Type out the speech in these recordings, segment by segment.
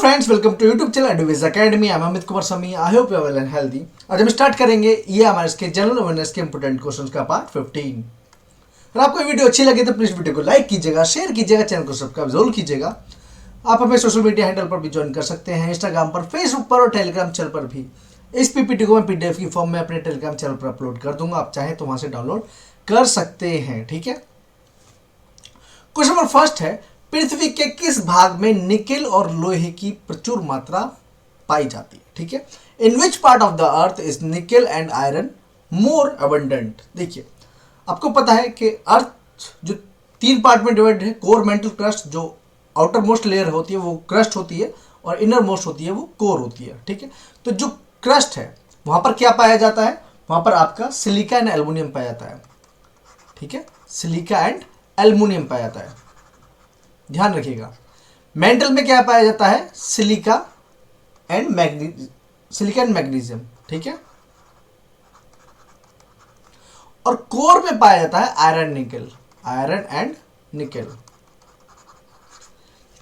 Friends, welcome to YouTube channel advice academy. I am Amit Kumar Sami. I hope you are well and healthy. आज हम start करेंगे ये हमारे इसके जनरल अवेयरनेस के इंपोर्टेंट क्वेश्चंस का पार्ट 15। अगर आपको वीडियो अच्छी लगे तो प्लीज वीडियो को लाइक कीजिएगा, शेयर कीजिएगा, चैनल को सब्सक्राइब जरूर कीजिएगा। आप हमें सोशल मीडिया हैंडल पर भी ज्वाइन कर सकते हैं, इंस्टाग्राम पर, फेसबुक पर और टेलीग्राम चैनल पर भी। इस पीपीटी को मैं पीडीएफ की फॉर्म में अपने टेलीग्राम चैनल पर अपलोड कर दूंगा, आप चाहें तो वहां से डाउनलोड कर सकते हैं। ठीक है, क्वेश्चन नंबर फर्स्ट है, पृथ्वी के किस भाग में निकेल और लोहे की प्रचुर मात्रा पाई जाती है? ठीक है, in which part of the earth is nickel and iron more abundant? देखिए, आपको पता है कि अर्थ जो 3 पार्ट में डिवाइड है, कोर, मेंटल, क्रस्ट। जो आउटर मोस्ट लेयर होती है वो क्रस्ट होती है और इनर मोस्ट होती है वो कोर होती है। ठीक है, तो जो क्रस्ट है वहां पर क्या पाया जाता है? वहां पर आपका सिलिका एंड एल्युमिनियम पाया जाता है। ठीक है, सिलिका एंड एल्युमिनियम पाया जाता है, ध्यान रखिएगा। मेंटल में क्या पाया जाता है? Silica and magnesium. ठीक है, और कोर में पाया जाता है आयरन एंड निकेल।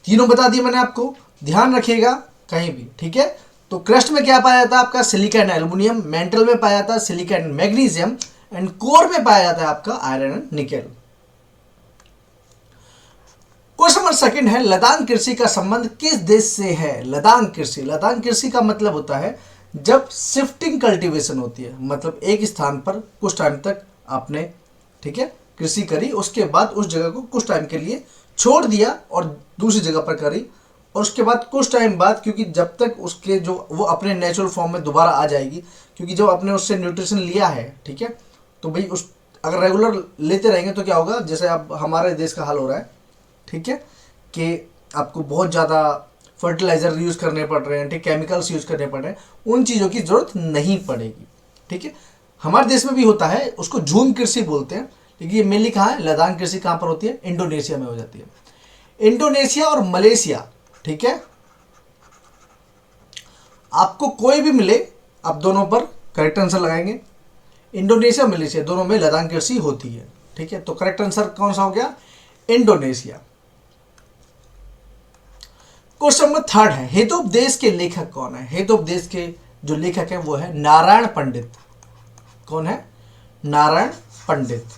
तीनों बता दिए मैंने आपको, ध्यान रखिएगा कहीं भी। ठीक है, तो क्रस्ट में क्या पाया जाता है आपका? Silica and aluminium. मेंटल में पाया जाता है silica and magnesium and core में पाया जाता है आपका iron and nickel. Question number second है, लदान कृषि का संबंध किस देश से है? लदान कृषि का मतलब होता है जब शिफ्टिंग कल्टीवेशन होती है, मतलब एक स्थान पर कुछ टाइम तक आपने, ठीक है, कृषि करी, उसके बाद उस जगह को कुछ टाइम के लिए छोड़ दिया और दूसरी जगह पर करी, और उसके बाद कुछ टाइम बाद, क्योंकि जब तक उसके जो वो अपने नेचुरल फॉर्म में दोबारा आ जाएगी, क्योंकि जब आपने उससे न्यूट्रिशन लिया है, ठीक है, तो भाई उस अगर रेगुलर लेते रहेंगे तो क्या होगा, जैसे अब हमारे देश का हाल हो रहा है, ठीक है, कि आपको बहुत ज़्यादा फर्टिलाइज़र यूज़ करने पड़ रहे हैं, ठीक, केमिकल्स यूज़ करने पड़ रहे हैं, उन चीज़ों की ज़रूरत नहीं पड़ेगी। ठीक है, हमारे देश में भी होता है, उसको झूम कृषि बोलते हैं, लेकिन ये मेनली कहाँ है? लदान कृषि कहाँ पर होती है? इंडोनेशिया में हो जाती है। इंडोनेशिया और मलेशिया, ठीक है, आपको कोई भी मिले आप दोनों पर करेक्ट आंसर लगाएंगे। इंडोनेशिया मलेशिया दोनों में लदान कृषि होती है। ठीक है, तो करेक्ट आंसर कौन सा हो गया? इंडोनेशिया। क्वेश्चन नंबर थर्ड है, हेतोपदेश के लेखक कौन है? हेतोपदेश के जो लेखक है वो है नारायण पंडित। कौन है? नारायण पंडित।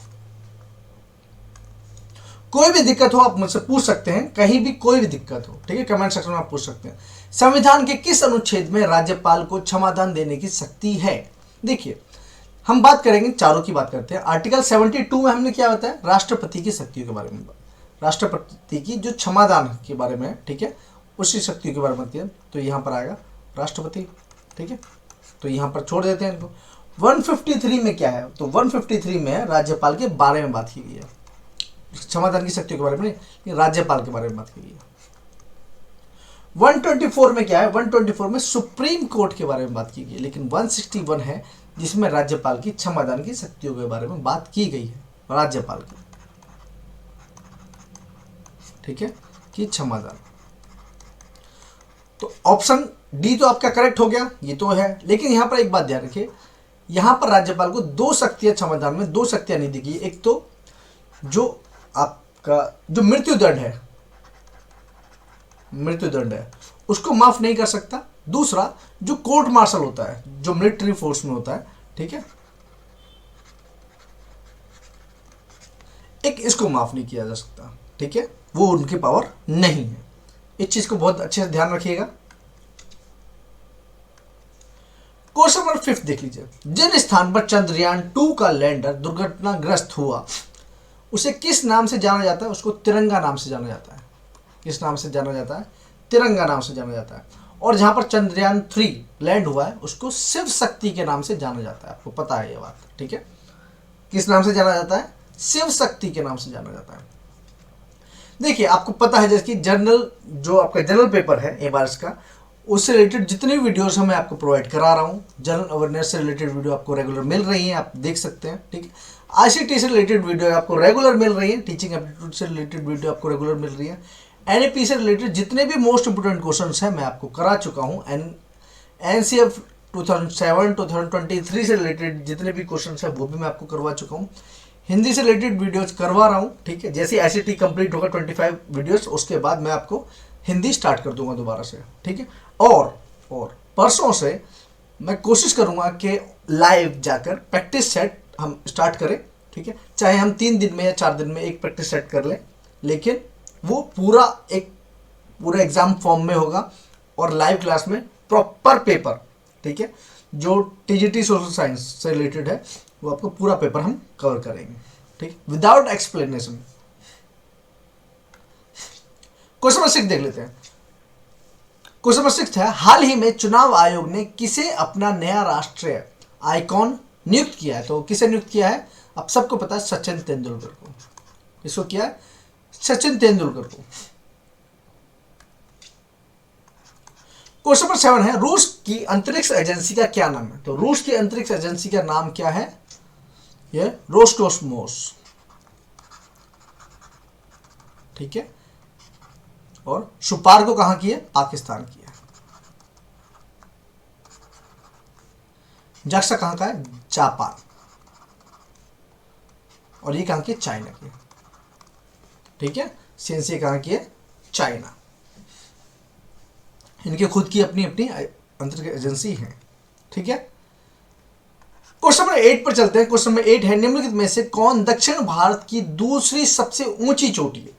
कोई भी दिक्कत हो आप मुझसे पूछ सकते हैं, कहीं भी कोई भी दिक्कत हो, ठीक है, कमेंट सेक्शन में आप पूछ सकते हैं। संविधान के किस अनुच्छेद में राज्यपाल को क्षमादान देने की शक्ति है? देखिए, हम बात करेंगे, चारों की बात करते हैं। आर्टिकल 72 में हमने क्या बताया? राष्ट्रपति की शक्तियों के बारे में, राष्ट्रपति की जो क्षमादान के बारे में, ठीक है, उसी शक्तियों के बारे में बताया। तो यहाँ पर आएगा राष्ट्रपति। ठीक है, तो यहाँ पर छोड़ देते हैं इनको। 153 में क्या है? तो 153 में राज्यपाल के बारे में बात की गई है, क्षमादान की शक्तियों के बारे में नहीं, राज्यपाल के बारे में बात की गई है। 124 में क्या है? 124 में सुप्रीम कोर्ट के बारे में बात की गई है, लेकिन 161 है जिसमें राज्यपाल की क्षमादान की शक्तियों के बारे में बात की गई है, राज्यपाल की, ठीक है, कि क्षमादान। तो ऑप्शन डी तो आपका करेक्ट हो गया, ये तो है। लेकिन यहां पर एक बात ध्यान रखिए, यहां पर राज्यपाल को 2 शक्तियां, क्षमादान में 2 शक्तियां नहीं दी गई। एक तो जो आपका जो मृत्युदंड है उसको माफ नहीं कर सकता। दूसरा, जो कोर्ट मार्शल होता है, जो मिलिट्री फोर्स में होता है, ठीक है, एक इसको माफ नहीं किया जा सकता। ठीक है, वो उनकी पावर नहीं है। इस चीज को बहुत अच्छे से ध्यान रखिएगा। क्वेश्चन नंबर 5 देख लीजिए, जिन स्थान पर चंद्रयान 2 का लैंडर दुर्घटनाग्रस्त हुआ उसे किस नाम से जाना जाता है? उसको तिरंगा नाम से जाना जाता है। किस नाम से जाना जाता है? तिरंगा नाम से जाना जाता है। और जहां पर चंद्रयान 3 लैंड हुआ है उसको शिव शक्ति के नाम से जाना जाता है। आपको पता है ये बात, ठीक है, किस नाम से जाना जाता है? शिव शक्ति के नाम से जाना जाता है। देखिए, आपको पता है, जैसे कि जनरल जो आपका जनरल पेपर है एबार्स का, उससे रिलेटेड जितनी वीडियोस मैं आपको प्रोवाइड करा रहा हूँ, जनरल अवेयरनेस से रिलेटेड वीडियो आपको रेगुलर मिल रही है, आप देख सकते हैं। ठीक है, आईसीटी से रिलेटेड वीडियो आपको रेगुलर मिल रही है, टीचिंग एप्टीट्यूड से रिलेटेड वीडियो आपको रेगुलर मिल रही है, एनएपी से रिलेटेड जितने भी मोस्ट इंपोर्टेंट क्वेश्चंस हैं मैं आपको करा चुका हूँ। एनसीएफ 2007 2023 से रिलेटेड जितने भी क्वेश्चंस हैं वो भी मैं आपको करवा चुका हूँ। हिंदी से रिलेटेड वीडियोज करवा रहा हूँ, ठीक है। जैसे ICT कंप्लीट होगा 25 वीडियोस, उसके बाद मैं आपको हिंदी स्टार्ट कर दूंगा दोबारा से, ठीक है। और परसों से मैं कोशिश करूंगा कि लाइव जाकर प्रैक्टिस सेट हम स्टार्ट करें, ठीक है। चाहे हम 3 दिन में या 4 दिन में एक प्रैक्टिस सेट कर लें, लेकिन वो पूरा एग्जाम फॉर्म में होगा और लाइव क्लास में प्रॉपर पेपर, ठीक है। जो TGT सोशल साइंस से रिलेटेड है वो आपको पूरा पेपर हम कवर करेंगे, ठीक, विदाउट एक्सप्लेनेशन। क्वेश्चन नंबर 6 देख लेते हैं। क्वेश्चन नंबर 6 है, हाल ही में चुनाव आयोग ने किसे अपना नया राष्ट्रीय आइकॉन नियुक्त किया है? तो किसे नियुक्त किया है? अब सबको पता है, सचिन तेंदुलकर को। इसको किया है सचिन तेंदुलकर को। क्वेश्चन नंबर 7 है, रूस की अंतरिक्ष एजेंसी का क्या नाम है? तो रूस की अंतरिक्ष एजेंसी का नाम क्या है? ये रोस्कोसमोस, ठीक है। और शुपार को कहां की है? पाकिस्तान की है। जक्सा कहां का है? जापान। और ये कहां की है? चाइना की, ठीक है। CNC कहां की है? चाइना। इनके खुद की अपनी अपनी अंतरिक्ष एजेंसी है, ठीक है। क्वेश्चन नंबर 8 पर चलते हैं। क्वेश्चन नंबर 8 है, निम्नलिखित में से कौन दक्षिण भारत की दूसरी सबसे ऊंची चोटी है?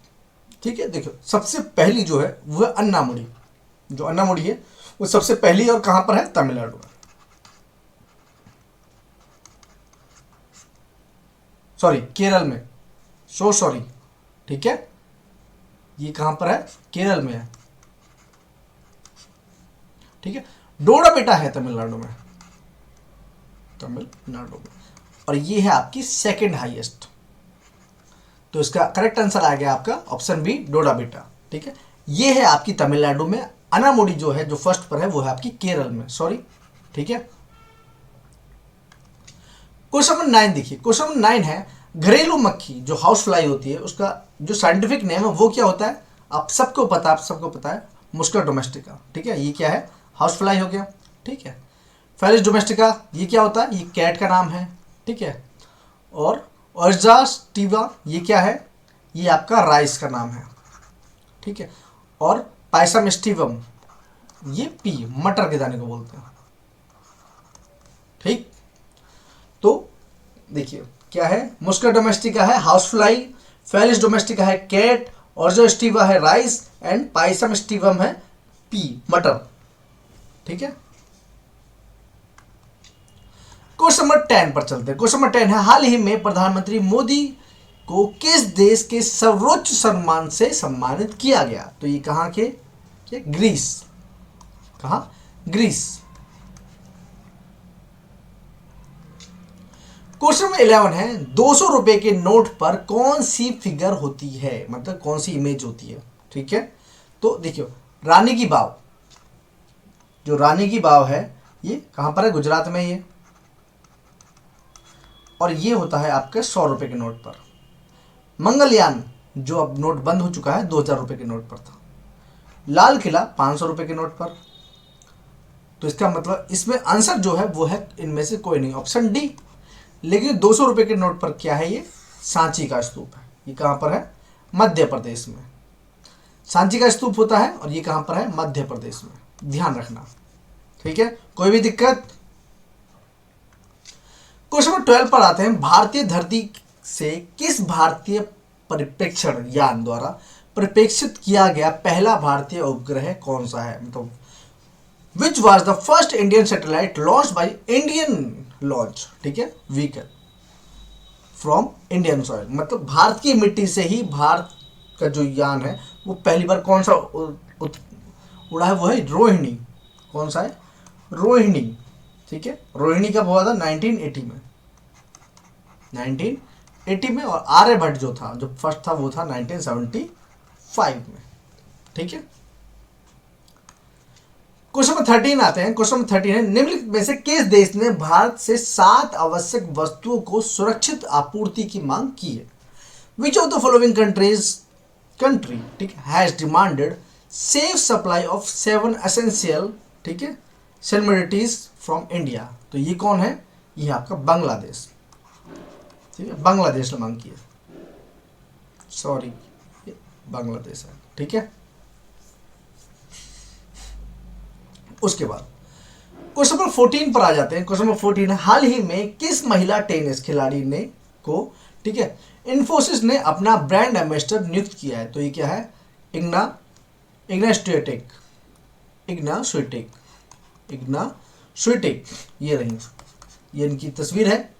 ठीक है, देखो सबसे पहली जो है वो है अन्नामुडी। जो अन्नामुडी है वो सबसे पहली, और कहां पर है? तमिलनाडु में, सॉरी केरल में, सॉरी, ठीक है। ये कहां पर है? केरल में है, ठीक है। डोडा बेटा है तमिलनाडु में, और ये है आपकी सेकंड हाईएस्ट। तो इसका करेक्ट आंसर आ गया आपका ऑप्शन बी, डोडा बेटा, ठीक है। ये है आपकी तमिलनाडु में। अनामुडी जो है, जो फर्स्ट पर है, वो है आपकी केरल में, सॉरी, ठीक है। क्वेश्चन नंबर 9 देखिए। क्वेश्चन नंबर 9 है, घरेलू मक्खी जो हाउस फ्लाई होती है, उसका जो साइंटिफिक नेम है वो क्या होता है? आप सबको पता है, मुस्का डोमेस्टिका, ठीक है। ये क्या है? हाउस फ्लाई हो गया, ठीक है। फेलिस डोमेस्टिका, ये क्या होता है? ये कैट का नाम है, ठीक है। और अर्जा स्टीवा, ये क्या है? ये आपका राइस का नाम है, ठीक है। और पाइसम स्टीवम, ये पी, मटर के दाने को बोलते हैं, ठीक। तो देखिए क्या है? मुस्का डोमेस्टिका है हाउस फ्लाई, फेलिस डोमेस्टिका है कैट, अर्जा स्टीवा है राइस, एंड पाइसम स्टीवम है पी, मटर, ठीक है। क्वेश्चन नंबर 10 पर चलते हैं। क्वेश्चन नंबर 10 है, हाल ही में प्रधानमंत्री मोदी को किस देश के सर्वोच्च सम्मान से सम्मानित किया गया? तो ये कहां के? ग्रीस। कहां? ग्रीस। क्वेश्चन नंबर 11 है, 200 रुपए के नोट पर कौन सी फिगर होती है? मतलब कौन सी इमेज होती है, ठीक है। तो देखियो, रानी की वाव, जो रानी की वाव है ये कहां पर है? गुजरात में ये। और ये होता है आपके 100 रुपए के नोट पर। मंगलयान जो अब नोट बंद हो चुका है, 2000 रुपए के नोट पर था। लाल किला 500 रुपए के नोट पर। तो इसका मतलब इसमें आंसर जो है वो है इनमें से कोई नहीं, ऑप्शन डी। लेकिन 200 रुपए के नोट पर क्या है? ये सांची का स्तूप है। ये कहां पर है? मध्य प्रदेश में सांची का स्तूप होता है, और ये कहां पर है? मध्य प्रदेश में, ध्यान रखना, ठीक है। कोई भी दिक्कत? क्वेश्चन नंबर 12 पर आते हैं। भारतीय धरती से किस भारतीय परिप्रेक्षण यान द्वारा परिप्रेक्षित किया गया पहला भारतीय उपग्रह कौन सा है? मतलब which was the first Indian satellite launch by Indian launch, ठीक है, व्हीकल फ्रॉम इंडियन सॉइल। मतलब भारत की मिट्टी से ही भारत का जो यान है वो पहली बार कौन सा उड़ा है? वो है रोहिणी। कौन सा है? रोहिणी, ठीक है। रोहिणी कब हुआ था? 1980 में, 1980 में। और आर्यभट्ट जो था, जो फर्स्ट था, वो था 1975 में, ठीक है। क्वेश्चन नंबर 13 आते हैं। क्वेश्चन नंबर 13 है, निम्नलिखित में से किस देश ने भारत से 7 आवश्यक वस्तुओं को सुरक्षित आपूर्ति की मांग की है? Which of the following country, ठीक है, has demanded safe supply of 7 essential, ठीक है, सेलिब्रिटीज फ्रॉम इंडिया? तो ये कौन है? ये आपका बांग्लादेश। ठीक है, बांग्लादेश ने मांग की है, सॉरी बांग्लादेश है, ठीक है। उसके बाद क्वेश्चन नंबर 14 पर आ जाते हैं। क्वेश्चन नंबर 14 है, हाल ही में किस महिला टेनिस खिलाड़ी ने को, ठीक है, इन्फोसिस ने अपना ब्रांड एम्बेसडर नियुक्त किया है? तो ये क्या है, इग्ना स्विटेक, इग्ना स्विटेक, इग्ना स्विटेक, ये रही, ये इनकी तस्वीर है।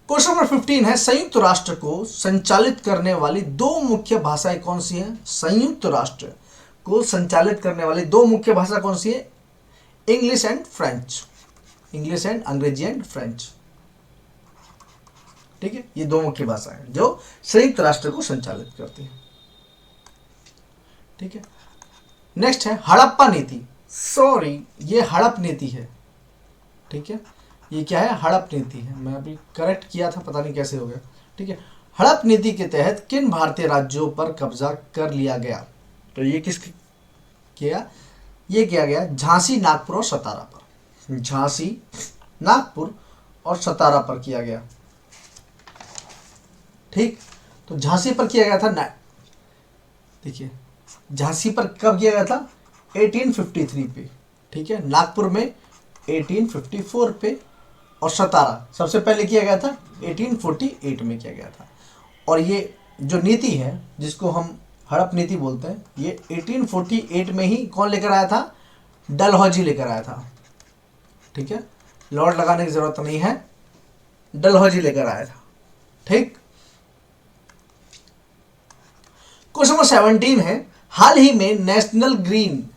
क्वेश्चन नंबर 15 है, संयुक्त राष्ट्र को संचालित करने वाली दो मुख्य भाषाएं कौन सी हैं? संयुक्त राष्ट्र को संचालित करने वाली दो मुख्य भाषा कौन सी है? English and French, English and अंग्रेजी एंड फ्रेंच, ठीक है, ये दो मुख्य भाषा है जो संयुक्त राष्ट्र को संचालित करती है, ठीक है। नेक्स्ट है हड़प्पा नीति, सॉरी ये हड़प नीति है, ठीक है, ये क्या है, हड़प नीति है, मैं अभी करेक्ट किया था, पता नहीं कैसे हो गया, ठीक है। हड़प नीति के तहत किन भारतीय राज्यों पर कब्जा कर लिया गया? तो ये किस किया, ये किया गया झांसी, नागपुर और सतारा पर, झांसी, नागपुर और सतारा पर किया गया, ठीक। तो झांसी पर किया गया था, देखिए झांसी पर कब किया गया था? 1853 पे, ठीक है, नागपुर में 1854 पे, और सतारा सबसे पहले किया गया था 1848 में किया गया था। और ये जो नीति है जिसको हम हड़प नीति बोलते हैं, ये 1848 में ही कौन लेकर आया था? डलहौजी लेकर आया था, ठीक है, लॉर्ड लगाने की जरूरत नहीं है, डलहौजी लेकर आया था, ठीक। क्वेश्चन नंबर 17 है, हाल ही में नेशनल ग्रीन,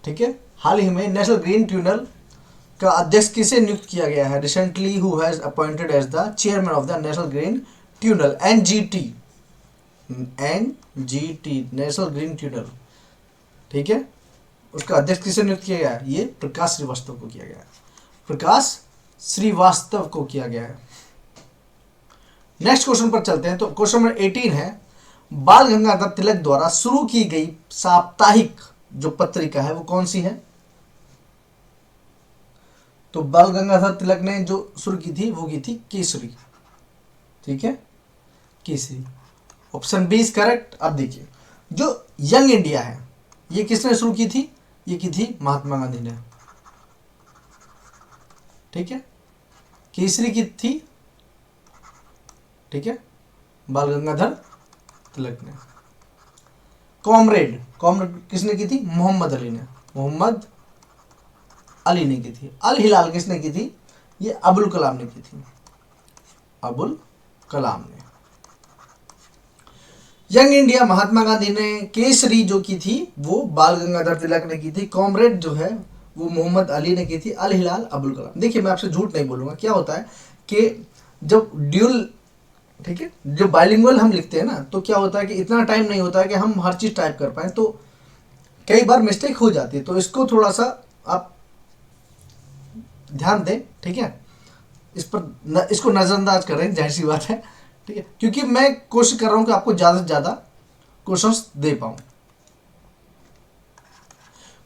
ठीक है, हाल ही में नेशनल ग्रीन ट्रिब्यूनल का अध्यक्ष किसे नियुक्त किया गया है? Recently who has appointed as the chairman of the national green tribunal, NGT, NGT, national green tribunal, ठीक है, उसका अध्यक्ष किसे नियुक्त किया गया है? ये प्रकाश श्रीवास्तव को किया गया है, प्रकाश श्रीवास्तव को किया गया है। नेक्स्ट क्वेश्चन पर चलते हैं। तो क्वेश्चन नंबर 18 है, बाल गंगाधर तिलक द्वारा शुरू की गई साप्ताहिक जो पत्रिका है वो कौन सी है? तो बाल गंगाधर तिलक ने जो शुरू की थी वो की थी केसरी, ठीक है, Kesari, option B is correct. अब देखिए जो यंग इंडिया है ये किसने शुरू की थी? ये की थी महात्मा गांधी ने, ठीक है, केसरी की थी, ठीक है, बाल गंगाधर तिलक ने। कॉमरेड, कॉमरेड किसने की थी? मोहम्मद अली ने, मोहम्मद अली ने की थी। अल हिलाल किसने की थी? ये अबुल कलाम ने की थी, अबुल कलाम ने। यंग इंडिया महात्मा गांधी ने, केसरी जो की थी वो बाल गंगाधर तिलक ने की थी, कॉमरेड जो है वो मोहम्मद अली ने की थी, अल हिलाल अबुल कलाम। देखिए मैं आपसे झूठ नहीं बोलूंगा, क्या होता है कि जब ड्यूल, ठीक है, जो बाइलिंगुअल हम लिखते हैं ना, तो क्या होता है कि इतना टाइम नहीं होता है कि हम हर चीज टाइप कर पाए, तो कई बार मिस्टेक हो जाती है, तो इसको थोड़ा सा आप ध्यान दें, ठीक है, इस पर इसको नजरअंदाज करें, जाहिर सी बात है, ठीक है, क्योंकि मैं कोशिश कर रहा हूं कि आपको ज्यादा से ज्यादा क्वेश्चंस दे पाऊं।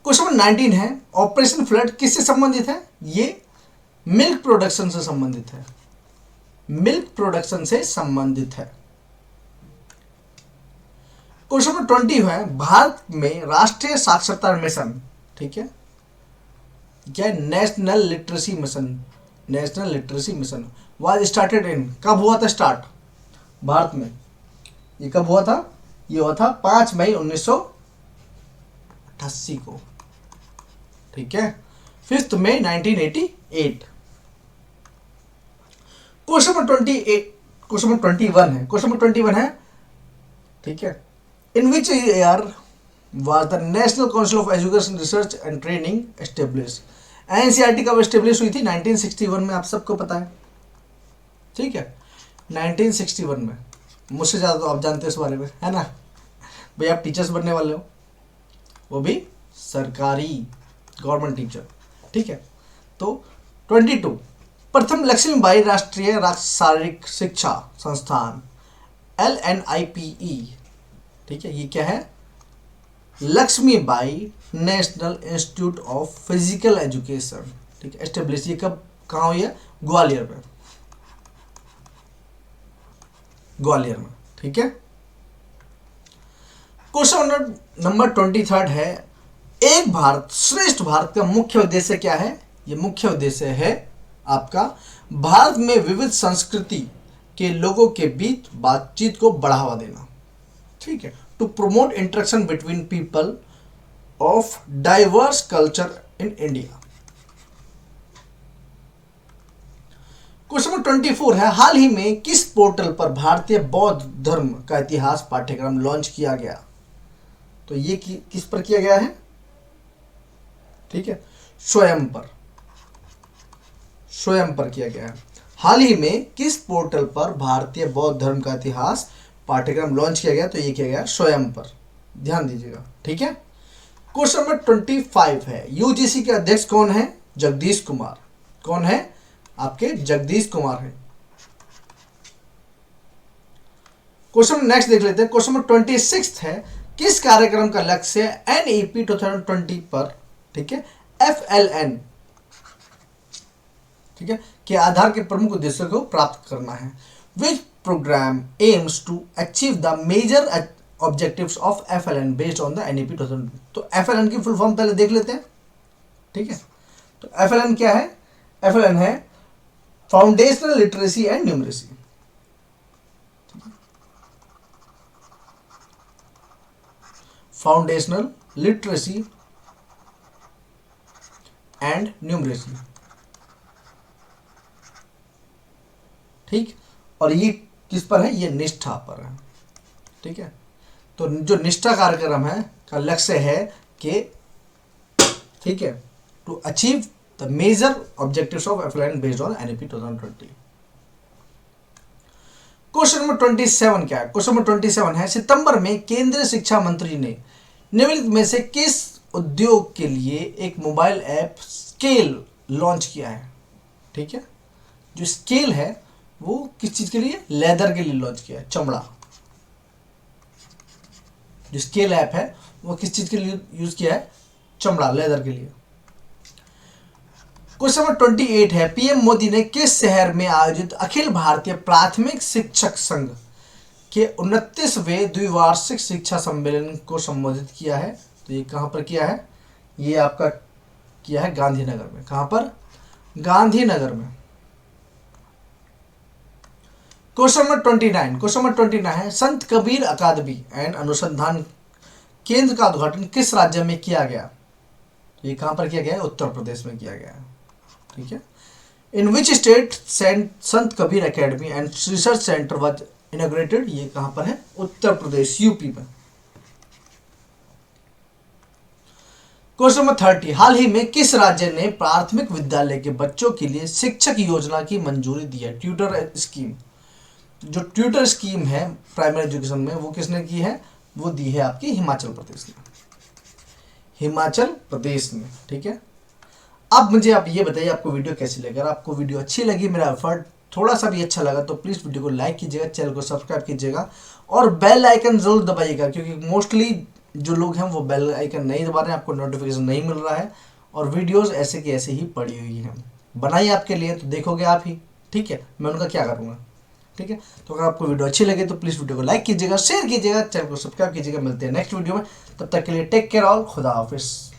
क्वेश्चन नंबर 19 है, ऑपरेशन फ्लड किससे संबंधित है? ये मिल्क प्रोडक्शन से संबंधित है, मिल्क प्रोडक्शन से संबंधित है। क्वेश्चन नंबर 20 है, भारत में राष्ट्रीय साक्षरता मिशन, ठीक है, क्या है? National literacy mission, national literacy mission was started in, कब हुआ था स्टार्ट भारत में? ये कब हुआ था? ये हुआ था 5 मई 1988 को, ठीक है, 5 मई 1988। क्वेश्चन नंबर 28, क्वेश्चन नंबर 21 है, क्वेश्चन नंबर 21 है, ठीक है, in which year was the national council of education research and training establish? NCERT कब एस्टेब्लिश हुई थी? 1961 में, आप सबको पता है, ठीक है, 1961 में। मुझसे ज़्यादा तो आप जानते हो इस बारे में, है ना भाई, आप टीचर्स बनने वाले हो, वो भी सरकारी, गवर्नमेंट टीचर, ठीक है। तो 22, प्रथम लक्ष्मीबाई राष्ट्रीय शारीरिक शिक्षा संस्थान LNIPE, ठीक है, ये क्या है? Laxmibai national institute of physical education, ठीक है, एस्टेब्लिश, ये कब कहाँ हुई है? ग्वालियर में, ग्वालियर में। ठीक है। क्वेश्चन नंबर 23 है, एक भारत श्रेष्ठ भारत का मुख्य उद्देश्य क्या है? ये मुख्य उद्देश्य है आपका भारत में विविध संस्कृति के लोगों के बीच बातचीत को बढ़ावा देना। ठीक है, to promote interaction between people of diverse culture in India. Question number 24 है, हाल ही में किस पोर्टल पर भारतीय बौद्ध धर्म का इतिहास पाठ्यक्रम लॉन्च किया गया? तो ये किस पर किया गया है? ठीक है, स्वयं पर, स्वयं पर किया गया है। हाल ही में किस पोर्टल पर भारतीय बौद्ध धर्म का इतिहास पाठ्यक्रम लॉन्च किया गया? तो ये किया गया स्वयं पर, ध्यान दीजिएगा। ठीक है। क्वेश्चन नंबर 25 है, यूजीसी के अध्यक्ष कौन है? जगदीश कुमार। कौन है? आपके जगदीश कुमार है। क्वेश्चन नेक्स्ट देख लेते हैं। क्वेश्चन नंबर 26 है, किस कार्यक्रम का लक्ष्य NEP 2020 पर, ठीक है, FLN, ठीक है, के आधार के प्रमुख उद्देश्यों को प्राप्त करना है? Which program aims to achieve the major objectives of FLN based on the NEP 2020। तो FLN की फुल फॉर्म पहले देख लेते हैं। ठीक है, तो FLN क्या है? FLN है foundational literacy and numeracy. Foundational literacy and numeracy. ठीक, और ये किस पर है? ये निष्ठा पर है। ठीक है, तो जो निष्ठा कार्यक्रम है का लक्ष्य है कि, ठीक है, to achieve the major objectives of FLN based on NEP 2020। Question number 27 क्या है? क्वेश्चन नंबर 27 है, सितंबर में केंद्रीय शिक्षा मंत्री ने निम्नलिखित में से किस उद्योग के लिए एक मोबाइल ऐप स्केल लॉन्च किया है? ठीक है, जो स्केल है वो किस चीज के लिए? लेदर के लिए लॉन्च किया है, चमड़ा। जो स्केल ऐप है वो किस चीज के लिए यूज किया है? चमड़ा, लेदर के लिए। क्वेश्चन नंबर 28 है, पीएम मोदी ने किस शहर में आयोजित अखिल भारतीय प्राथमिक शिक्षक संघ के 29वें द्विवार्षिक शिक्षा सम्मेलन को संबोधित किया है? तो ये कहां पर किया है? ये आपका किया है गांधीनगर में। कहां पर? गांधीनगर में। क्वेश्चन नंबर 29, क्वेश्चन नंबर 29 है, संत कबीर अकादमी एंड अनुसंधान केंद्र का उद्घाटन किस राज्य में किया गया? ये कहां पर किया गया है? उत्तर प्रदेश में किया गया है। ठीक है, in which state Sant Kabir academy and research centre was inaugurated? ये कहां पर है? उत्तर प्रदेश, यूपी में। क्वेश्चन नंबर 30, हाल ही में किस राज्य ने प्राथमिक विद्यालय के बच्चों के लिए शिक्षक योजना की मंजूरी दी है? Tutor scheme. जो ट्यूटर स्कीम है प्राइमरी एजुकेशन में, वो किसने की है? वो दी है आपकी हिमाचल प्रदेश ने, हिमाचल प्रदेश में। ठीक है, अब मुझे आप ये बताइए आपको वीडियो कैसी लगी? अगर आपको वीडियो अच्छी लगी, मेरा एफर्ट थोड़ा सा भी अच्छा लगा, तो प्लीज़ वीडियो को लाइक कीजिएगा, चैनल को सब्सक्राइब कीजिएगा और बेल आइकन जरूर दबाइएगा, क्योंकि मोस्टली जो लोग हैं वो बेल आइकन नहीं दबा रहे हैं, आपको नोटिफिकेशन नहीं मिल रहा है और वीडियोस ऐसे की ऐसे ही पड़ी हुई हैं। बनाई आपके लिए तो देखोगे आप ही। ठीक है, मैं उनका क्या करूँगा? ठीक है, तो अगर आपको वीडियो अच्छी लगे तो प्लीज़ वीडियो को लाइक कीजिएगा, शेयर कीजिएगा, चैनल को सब्सक्राइब कीजिएगा। मिलते हैं नेक्स्ट वीडियो में, तब तक के लिए टेक केयर ऑल, खुदा हाफिज़।